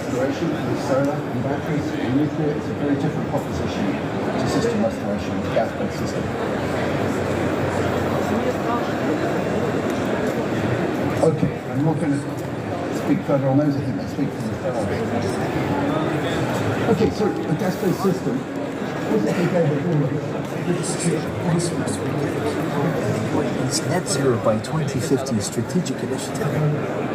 restoration with solar and batteries and nuclear is a very different proposition to system restoration with gas-based system. Okay, I'm not going to speak further on those. I think I'll speak for the third. Okay, so a gas-based system. It's net zero by 2050 strategic initiative.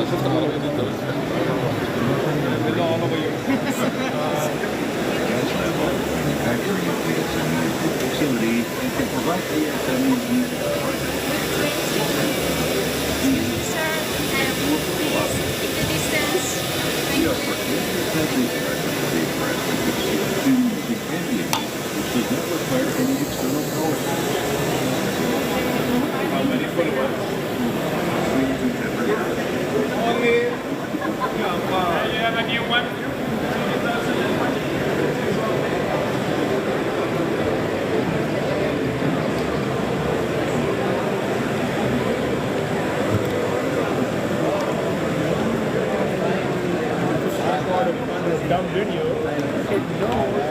شفت العربية دي utility and can provide ASME which does not require any external power. How many followers? Only. You have a new one? Dumb video. It knows.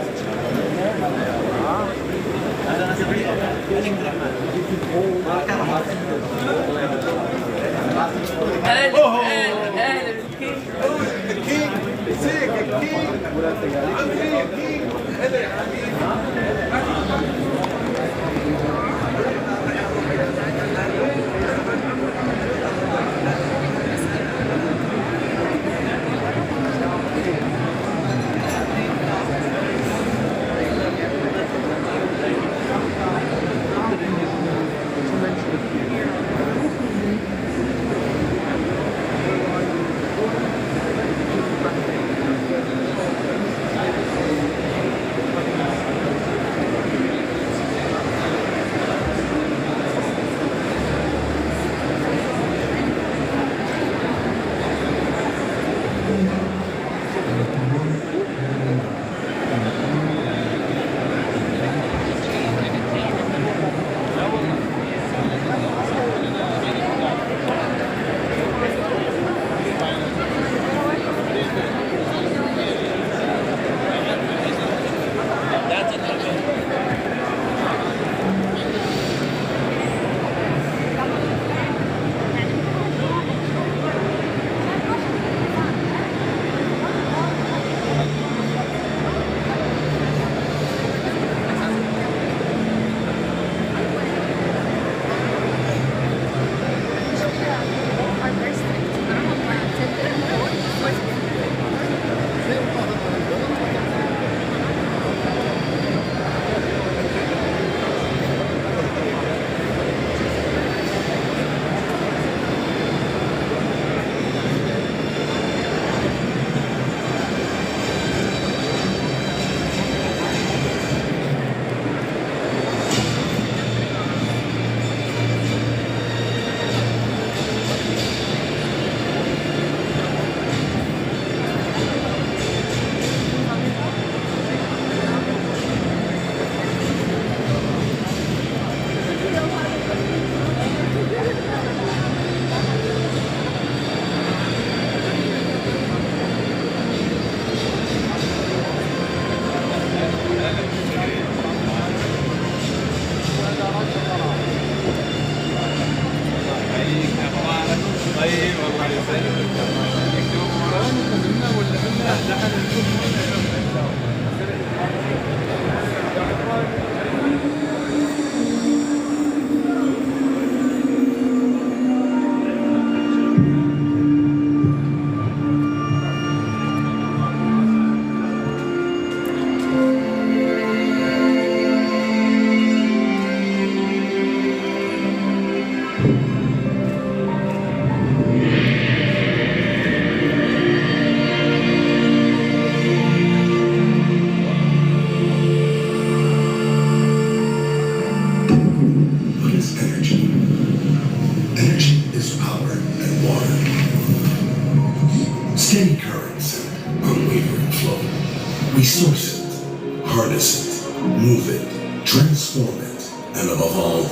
We source it, harness it, move it, transform it, and above all,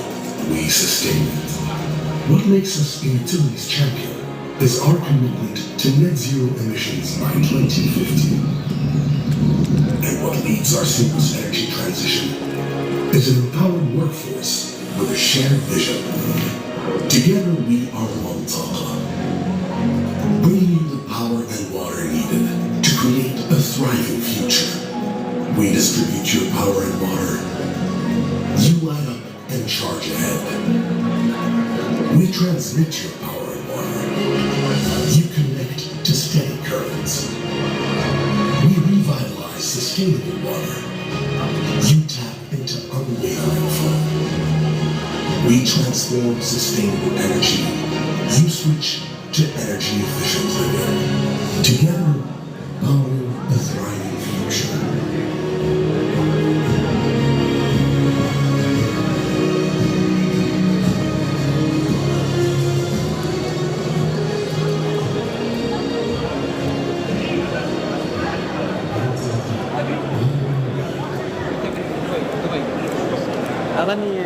we sustain it. What makes us a utilities champion is our commitment to net zero emissions by 2050. And what leads our seamless energy transition is an empowered workforce with a shared vision. Together we are one Taqa, bringing you the power and water needed to create a thriving future. We distribute your power and water. You light up and charge ahead. We transmit your power and water. You sustainable water. You tap into unwavering flow. We transform sustainable energy. You switch to energy efficient living. Together, powering a thriving future. أغني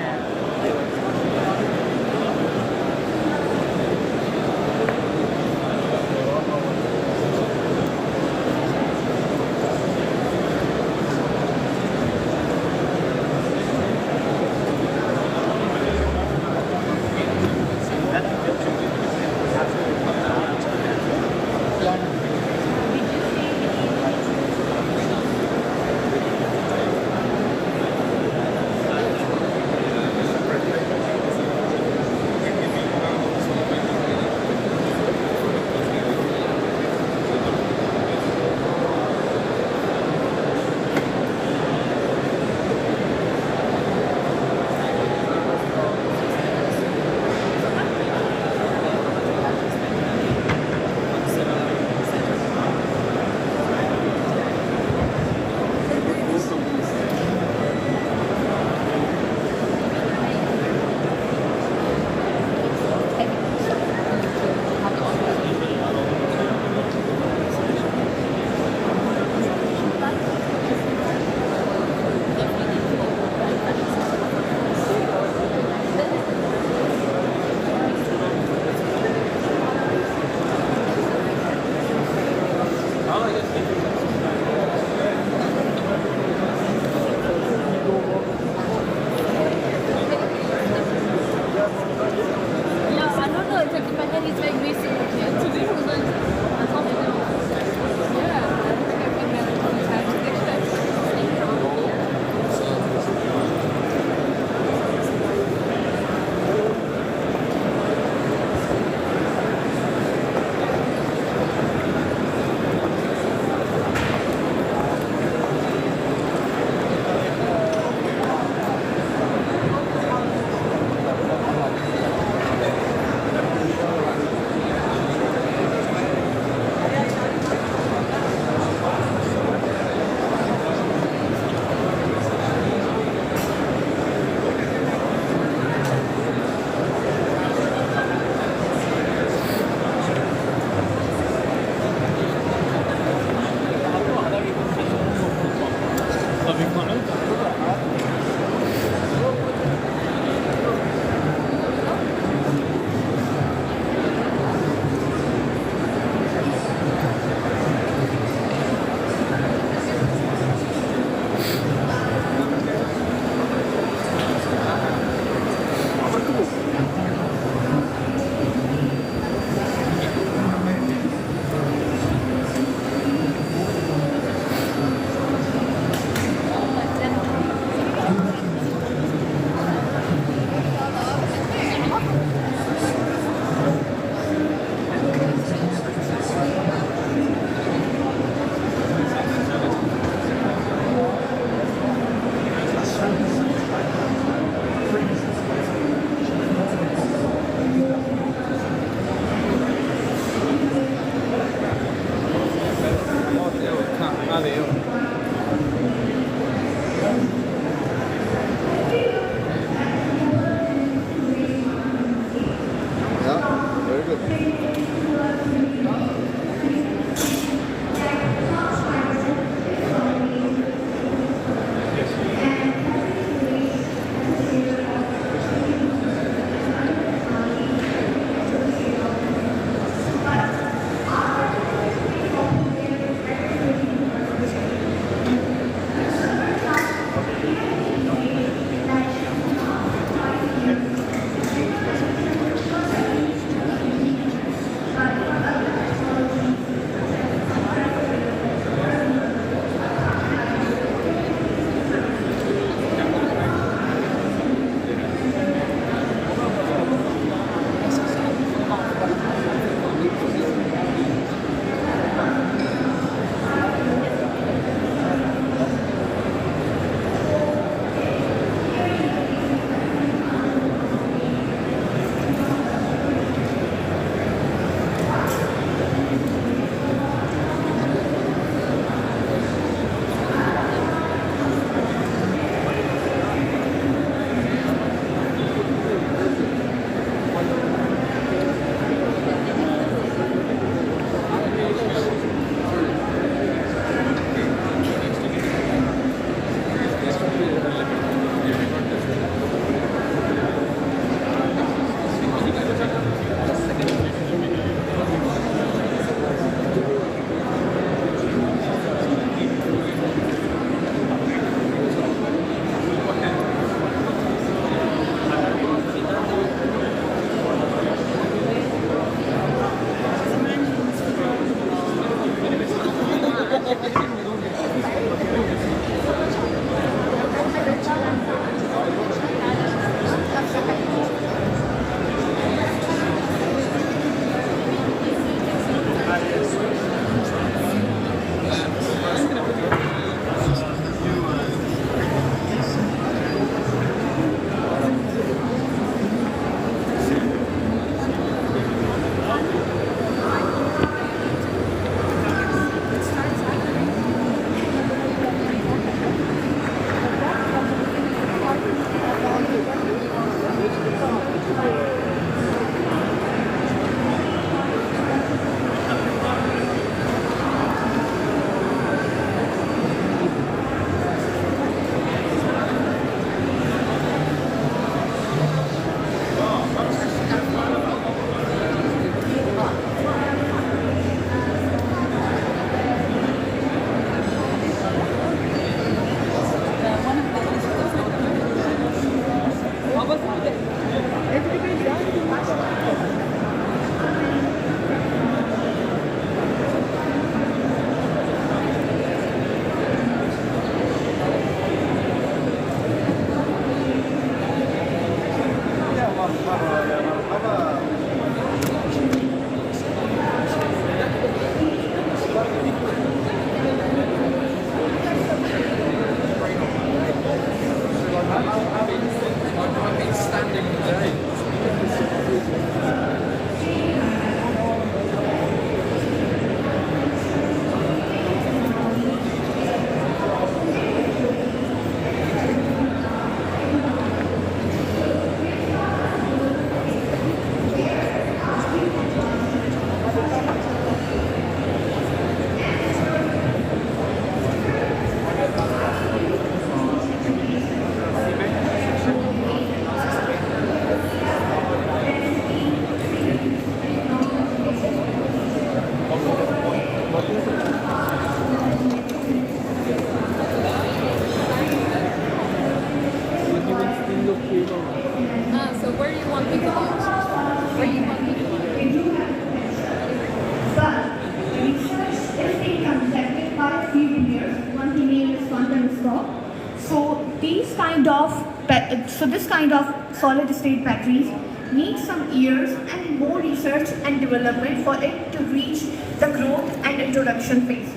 this kind of solid state batteries need some years and more research and development for it to reach the growth and introduction phase.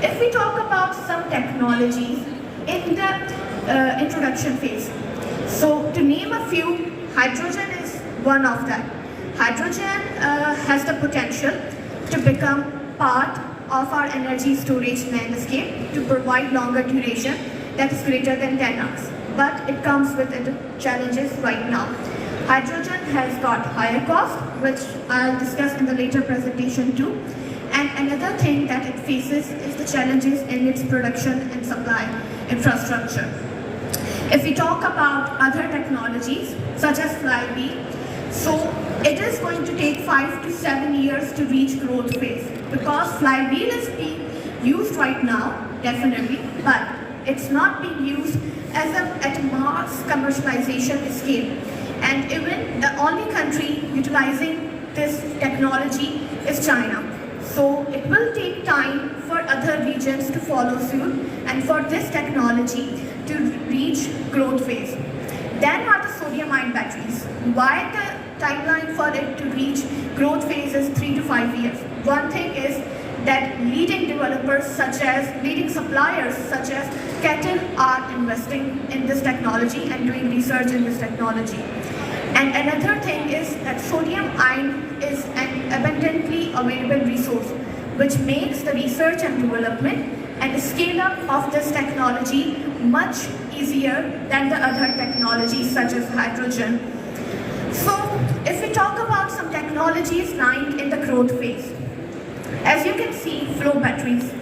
If we talk about some technologies in the introduction phase, so to name a few, hydrogen is one of them. Hydrogen has the potential to become part of our energy storage landscape to provide longer duration that is greater than 10 hours. But it comes with challenges right now. Hydrogen has got higher cost, which I'll discuss in the later presentation too. And another thing that it faces is the challenges in its production and supply infrastructure. If we talk about other technologies, such as flywheel, so it is going to take 5 to 7 years to reach growth phase, because flywheel is being used right now, definitely, but it's not being used at a mass commercialization scale. And even the only country utilizing this technology is China. So it will take time for other regions to follow suit and for this technology to reach growth phase. Then are the sodium-ion batteries. Why the timeline for it to reach growth phase is 3 to 5 years? One thing is that leading suppliers such as Kettle are investing in this technology and doing research in this technology. And another thing is that sodium ion is an abundantly available resource, which makes the research and development and the scale up of this technology much easier than the other technologies such as hydrogen. So if we talk about some technologies lying in the growth phase, as you can see, flow batteries.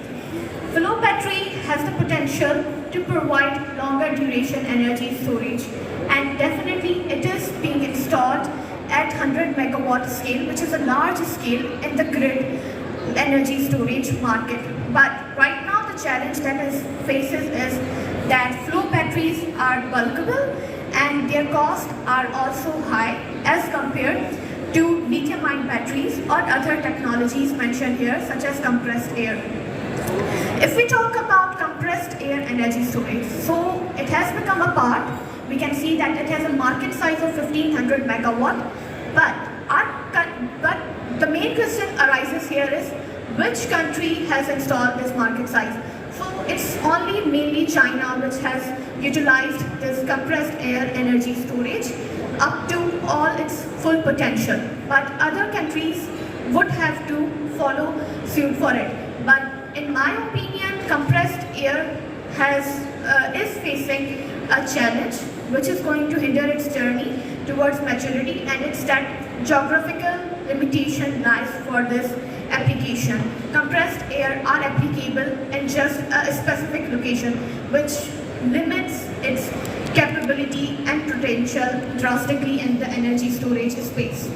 Flow battery has the potential to provide longer duration energy storage, and definitely it is being installed at 100 megawatt scale, which is a large scale in the grid energy storage market. But right now the challenge that it faces is that flow batteries are bulkable and their costs are also high as compared to lithium-ion batteries or other technologies mentioned here, such as compressed air. If we talk about compressed air energy storage, so it has become a part. We can see that it has a market size of 1500 megawatt, but the main question arises here is which country has installed this market size? So it's only mainly China which has utilized this compressed air energy storage up to all its full potential, but other countries would have to follow suit for it. But in my opinion, compressed air is facing a challenge which is going to hinder its journey towards maturity, and it's that geographical limitation lies for this application. Compressed air are applicable in just a specific location, which limits its capability and potential drastically in the energy storage space.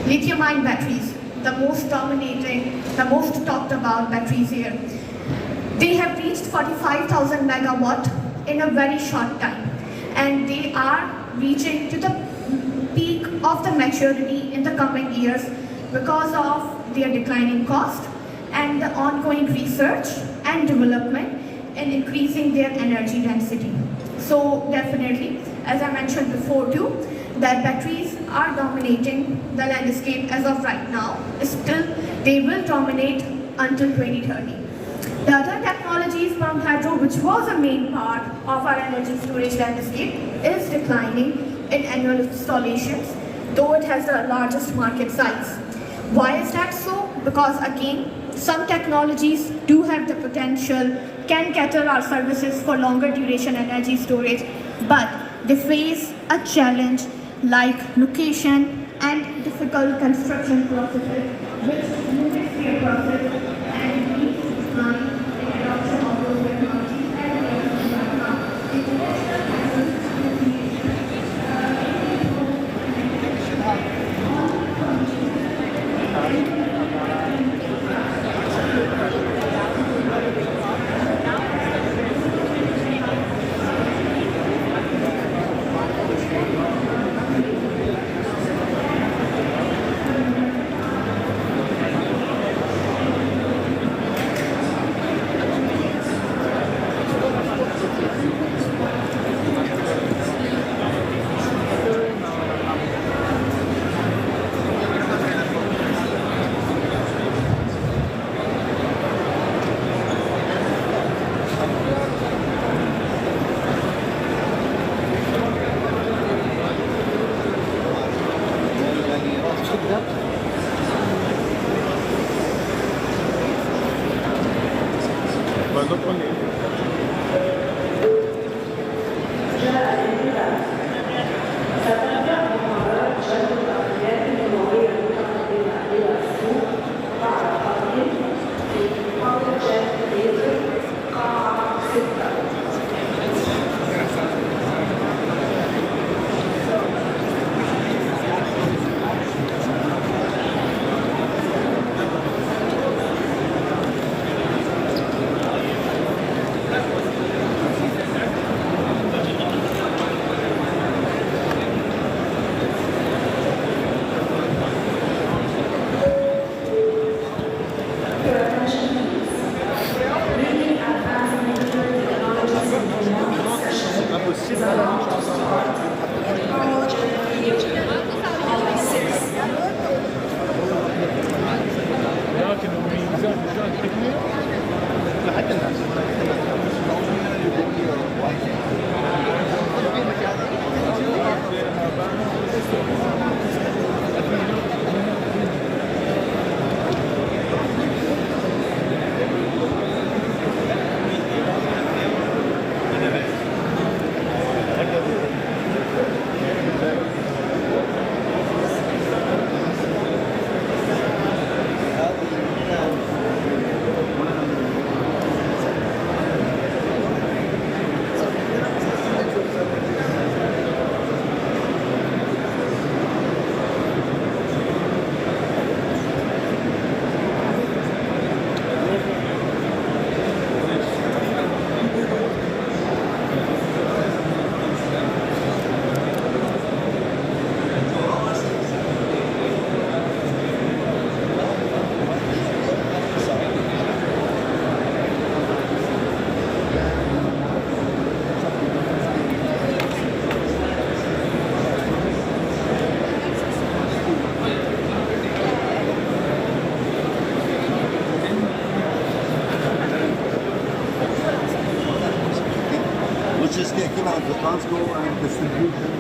Lithium-ion batteries, the most dominating, the most talked about batteries here. They have reached 45,000 megawatt in a very short time, and they are reaching to the peak of the maturity in the coming years because of their declining cost and the ongoing research and development in increasing their energy density. So definitely, as I mentioned before too, that batteries are dominating the landscape as of right now. Still, they will dominate until 2030. The other technologies, pumped hydro, which was a main part of our energy storage landscape, is declining in annual installations, though it has the largest market size. Why is that so? Because again, some technologies do have the potential, can cater our services for longer duration energy storage, but they face a challenge like location and difficult construction processes, which limits their process and leads time in adoption of those technologies transport and distribution.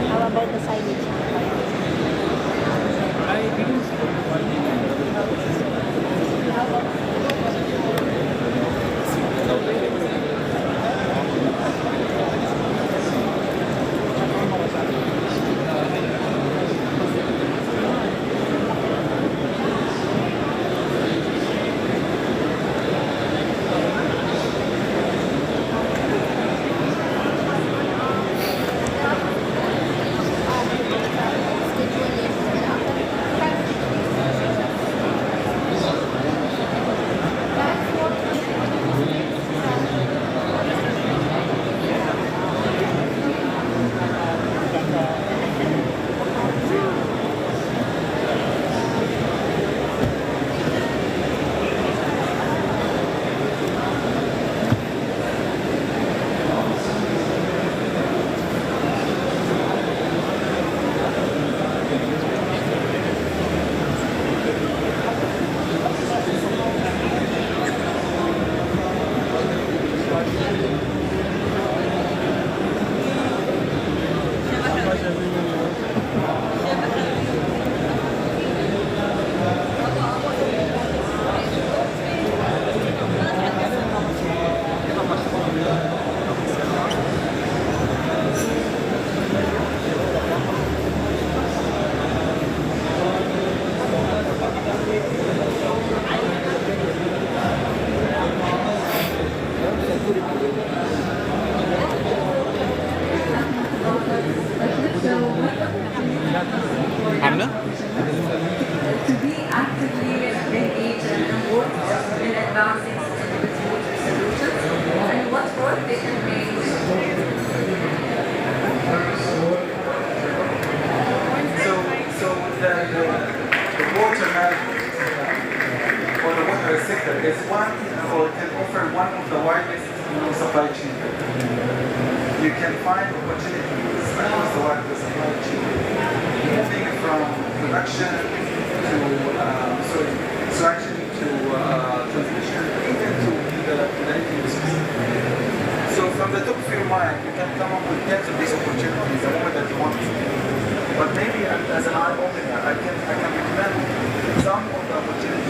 How about the signage? To be actively engaged and involved in advancing sustainable solutions and what role they can make. So the water management or the water sector is one or can offer one of the widest supply chain. You can find opportunities across the wide supply chain, moving from production to extraction to transmission, even to the industry. So from the top of your mind, you can come up with tens of these opportunities the moment that you want to. But maybe as an eye opener, I can recommend some of the opportunities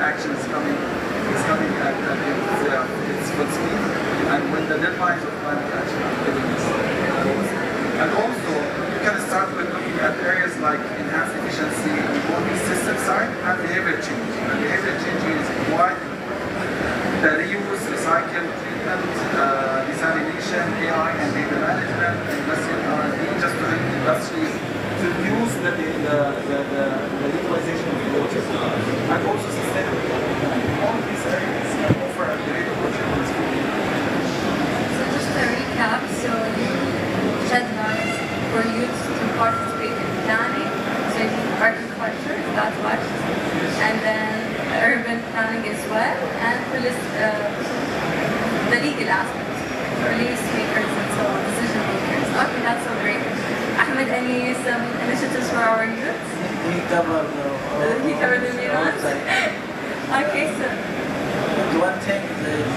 action is coming at its full speed, and when the deadlines of climate action are getting close. And also, you can start with looking at areas like enhanced efficiency on the system side and behavior change. And behavior change is quite the reuse, recycle, treatment, desalination, AI and data management, investment in R&D, just to help industries to use the utilization of the water. And also sustainability. All of these areas can offer a great opportunities for you. So just to recap, so you shed light for youth to participate in planning, so you think agriculture, that's what, and then urban planning as well, and the legal aspect, police makers and so on, decision makers. Okay, that's so great. Ahmed, some initiatives for our youth? He covered the main ones? Okay, so one thing is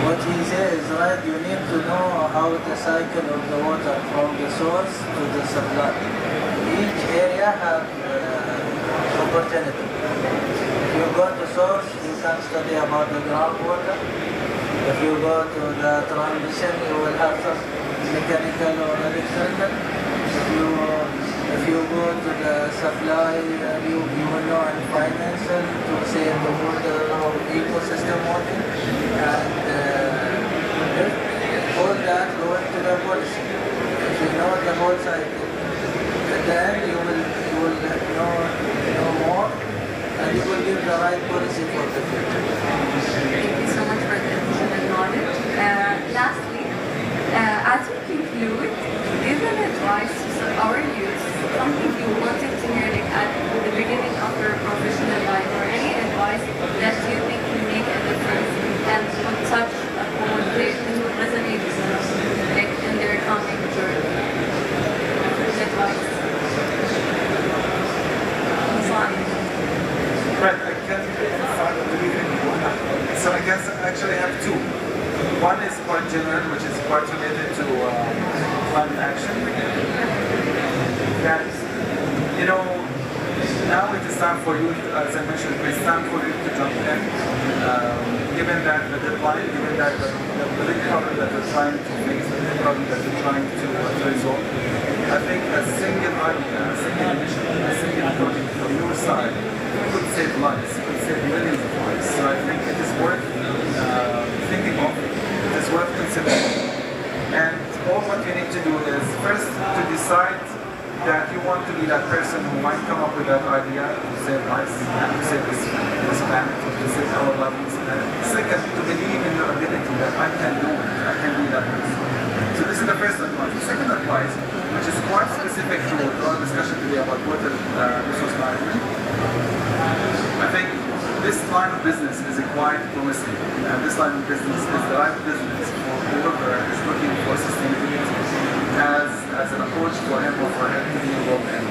what he says is right. You need to know how the cycle of the water from the source to the supply. Each area has opportunity. If you go to source, you can study about the groundwater. If you go to the transition, you will have some mechanical or electrical. If you go to the supply, you will know in financial to save the water or ecosystem water. And all that go into the policy. If you know the whole cycle, then you will know more, and you will give the right policy for the future. Thank you so much for the additional knowledge. Lastly, as we conclude, give an advice to our youth, something you wanted to hear like at the beginning of your professional life, or any advice that you think will make a difference and would touch upon and would resonate with them like in their coming journey. Advice. Right, I can start so I guess I actually have two. One is quite general, which is quite related to climate action. That, now it is time for you, as I mentioned, it's time for you to jump in. Given that the deadline, given that the big problem that we're trying to face, the big problem that we're trying to resolve, I think a single idea, a single initiative, a single project from your side could save lives, could save millions of lives. So I think it is worth thinking of, it is worth considering. And all what you need to do is first to decide that you want to be that person who might come up with that idea to save lives and to save this planet, to save our loved ones. Second, to believe in your ability that I can do it, I can be that person. So this is the first advice. The second advice, which is quite specific to our discussion today about water resource management, I think this line of business is quite promising. This line of business is the right business for whoever is looking for sustainability as an approach for him or for her to be involved in.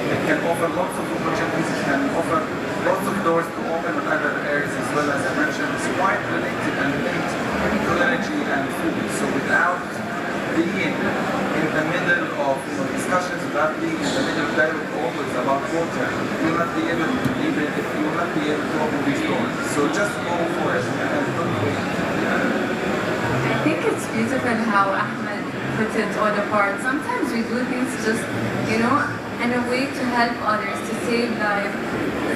It can offer lots of opportunities, it can offer lots of doors to open in other areas as well. As I mentioned, it's quite related and linked to energy and food. So without being in the middle of discussions, without being in the middle of dialogue always about water, you will not be able to open these doors. So just go for it and don't wait. I think it's beautiful how Ahmed put it all apart. Sometimes we do things just, in a way to help others, to save lives.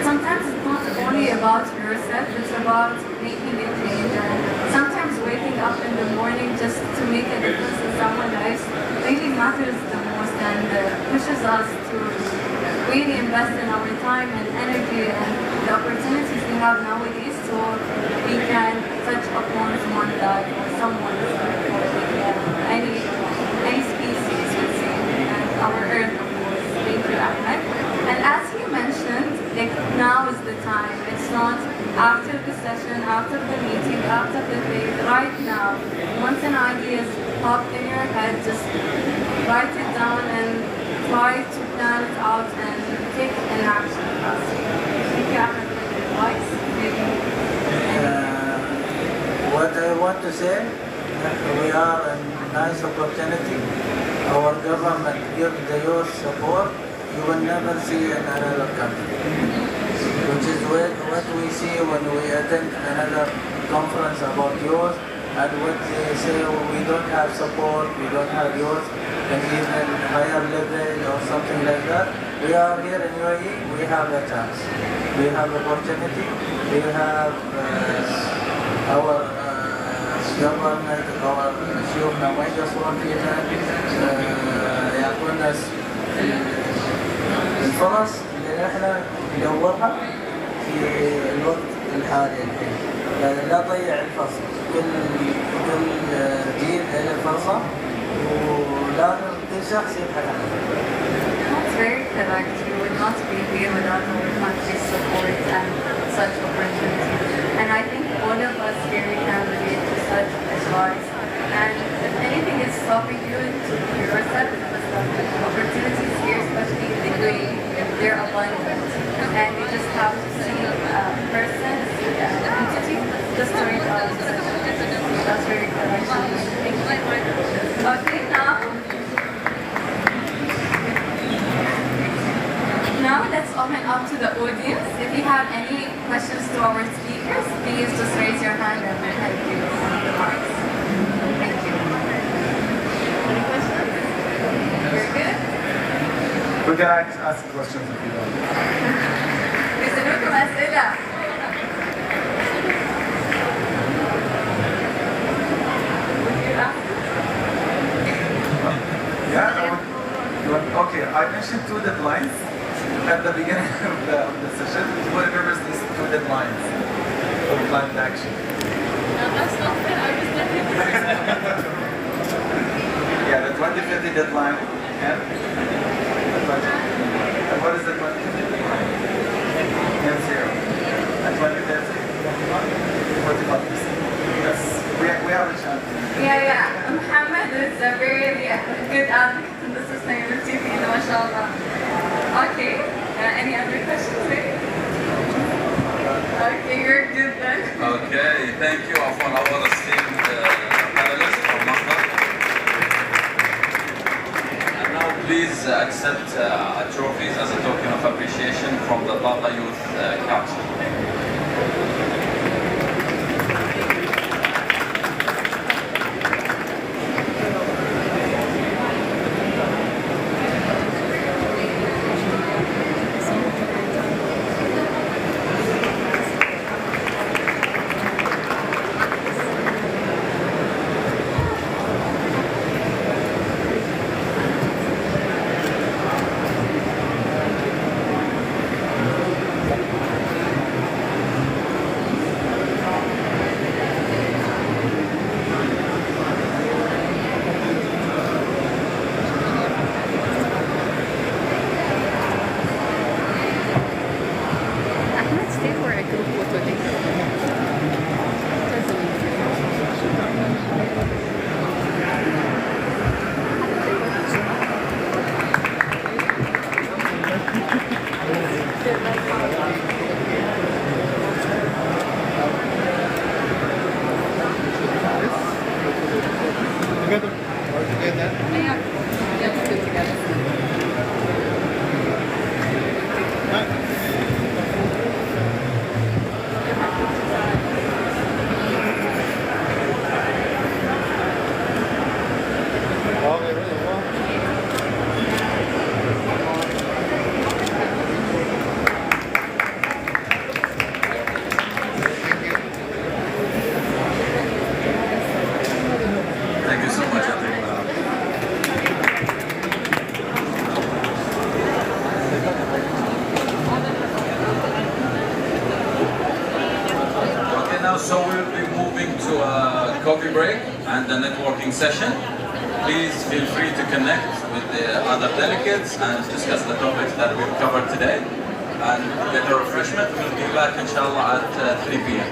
Sometimes it's not only about yourself, it's about making a change. And sometimes waking up in the morning just to make a difference in someone's life really matters the most and pushes us to really invest in our time and energy and the opportunities we have nowadays so we can touch upon someone's life or someone's life or any species we see and our earth, of course. Thank you, Ahmed. And as he mentioned, now is the time. It's not after the session, after the meeting, after the day, right now. Once an idea is popped in your head, just write it down and try to plan it out and take an action. Thank you, Ahmed, for the advice. What I want to say, we are a nice opportunity. Our government gives the youth support you will never see in another country. which is what we see when we attend another conference about youth, and what they say, we don't have support, we don't have youth in even higher level or something like that. We are here in UAE, we have a chance, we have opportunity, we have our government, our شيوخنا ما يقصرون فينا يعطونا الفرص اللي احنا ندورها في الوقت الحالي الحين. لا نضيع الفرصة، كل جيل له فرصة ولازم كل شخص يبحث عنها. That's very correct. We would not be here without our country's support and such opportunities. And I think all of us here we can relate to such advice. And if anything is stopping you to yourself, opportunities here, especially in the UAE, they're abundant. And you just have to see persons, entity, just to reach out to them. That's very correct. Okay, now let's open up to the audience. If you have any questions to our speakers, please just raise your hand and we'll help you with the mics. Thank you. Any questions? You're good? We can ask questions if you want. بيسألوكم أسئلة. Yeah, okay, I mentioned 2 deadlines at the beginning of the session. Who remembers these 2 deadlines for climate action? No, that's not fair. I was thinking. Yeah, the 2050 deadline and what is the 2050 deadline? Net zero. And 2030? 45%. Yes, we have a chance. Yeah. Muhammad is a very good advocate in the sustainability field, mashallah. Okay, any other questions, maybe? Okay, you're good then. Okay, thank you for our esteemed panelists from Masdar. And now please accept trophies as a token of appreciation from the Taqa Youth Council. So we'll be moving to a coffee break and a networking session. Please feel free to connect with the other delegates and discuss the topics that we've covered today. And get a refreshment. We'll be back inshallah at 3 p.m.